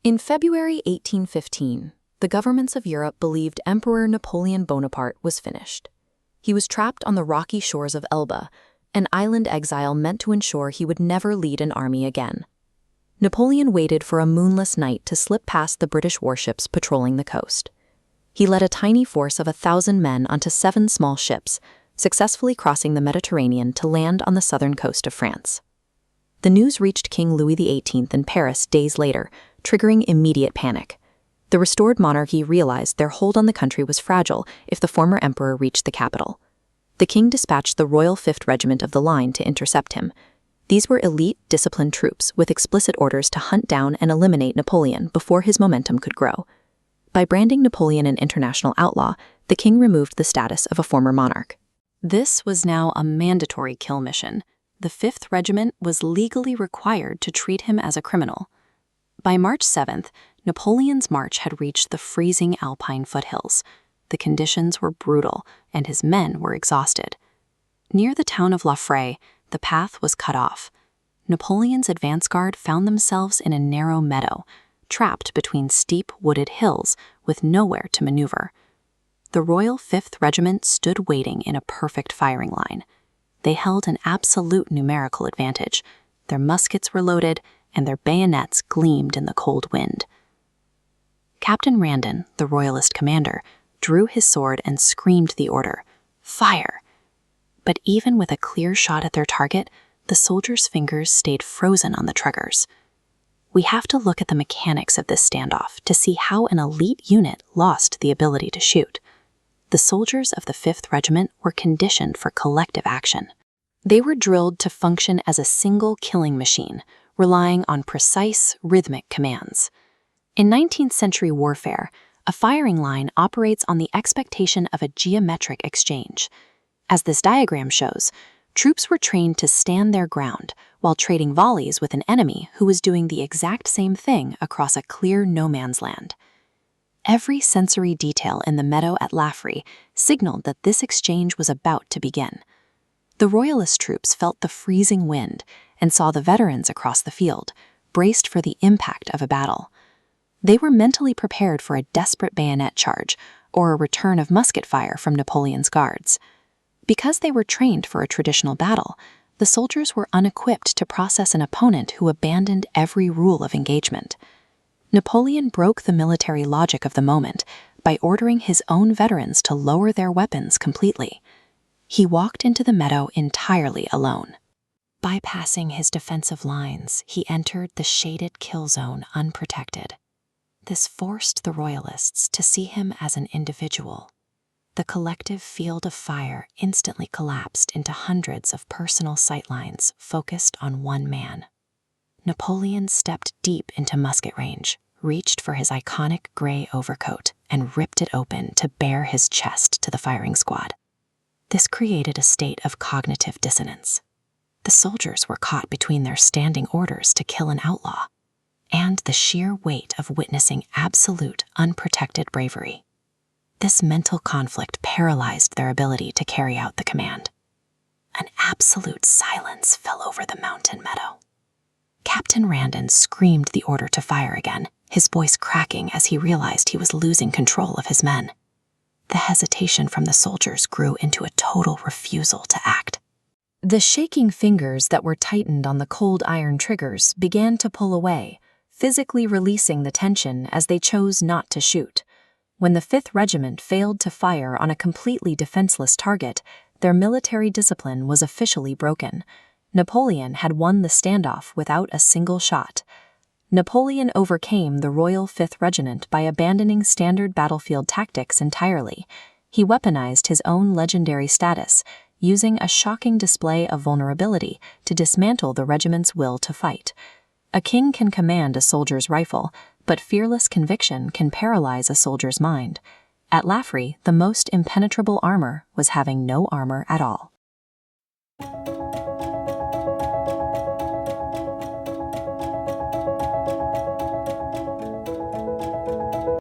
In February 1815, the governments of Europe believed Emperor Napoleon Bonaparte was finished. He was trapped on the rocky shores of Elba, an island exile meant to ensure he would never lead an army again. Napoleon waited for a moonless night to slip past the British warships patrolling the coast. He led a tiny force of 1,000 men onto 7 small ships, successfully crossing the Mediterranean to land on the southern coast of France. The news reached King Louis XVIII in Paris days later, triggering immediate panic. The restored monarchy realized their hold on the country was fragile if the former emperor reached the capital. The king dispatched the Royal 5th Regiment of the Line to intercept him. These were elite, disciplined troops with explicit orders to hunt down and eliminate Napoleon before his momentum could grow. By branding Napoleon an international outlaw, the king removed the status of a former monarch. This was now a mandatory kill mission. The 5th Regiment was legally required to treat him as a criminal. By March 7th, Napoleon's march had reached the freezing Alpine foothills. The conditions were brutal, and his men were exhausted. Near the town of Laffrey, the path was cut off. Napoleon's advance guard found themselves in a narrow meadow, trapped between steep wooded hills with nowhere to maneuver. The Royal 5th Regiment stood waiting in a perfect firing line. They held an absolute numerical advantage. Their muskets were loaded, and their bayonets gleamed in the cold wind. Captain Randon, the Royalist commander, drew his sword and screamed the order, "Fire!" But even with a clear shot at their target, the soldiers' fingers stayed frozen on the triggers. We have to look at the mechanics of this standoff to see how an elite unit lost the ability to shoot. The soldiers of the 5th Regiment were conditioned for collective action. They were drilled to function as a single killing machine, relying on precise, rhythmic commands. In 19th century warfare, a firing line operates on the expectation of a geometric exchange. As this diagram shows, troops were trained to stand their ground while trading volleys with an enemy who was doing the exact same thing across a clear no-man's land. Every sensory detail in the meadow at Laffrey signaled that this exchange was about to begin. The Royalist troops felt the freezing wind and saw the veterans across the field, braced for the impact of a battle. They were mentally prepared for a desperate bayonet charge or a return of musket fire from Napoleon's guards. Because they were trained for a traditional battle, the soldiers were unequipped to process an opponent who abandoned every rule of engagement. Napoleon broke the military logic of the moment by ordering his own veterans to lower their weapons completely. He walked into the meadow entirely alone. Bypassing his defensive lines, he entered the shaded kill zone unprotected. This forced the Royalists to see him as an individual. The collective field of fire instantly collapsed into hundreds of personal sightlines focused on one man. Napoleon stepped deep into musket range, reached for his iconic gray overcoat, and ripped it open to bare his chest to the firing squad. This created a state of cognitive dissonance. The soldiers were caught between their standing orders to kill an outlaw and the sheer weight of witnessing absolute, unprotected bravery. This mental conflict paralyzed their ability to carry out the command. An absolute silence fell over the mountain meadow. Captain Randon screamed the order to fire again, his voice cracking as he realized he was losing control of his men. The hesitation from the soldiers grew into a total refusal to act. The shaking fingers that were tightened on the cold iron triggers began to pull away, physically releasing the tension as they chose not to shoot. When the 5th Regiment failed to fire on a completely defenseless target, their military discipline was officially broken. Napoleon had won the standoff without a single shot. Napoleon overcame the Royal 5th Regiment by abandoning standard battlefield tactics entirely. He weaponized his own legendary status, using a shocking display of vulnerability to dismantle the regiment's will to fight. A king can command a soldier's rifle, but fearless conviction can paralyze a soldier's mind. At Laffrey, the most impenetrable armor was having no armor at all.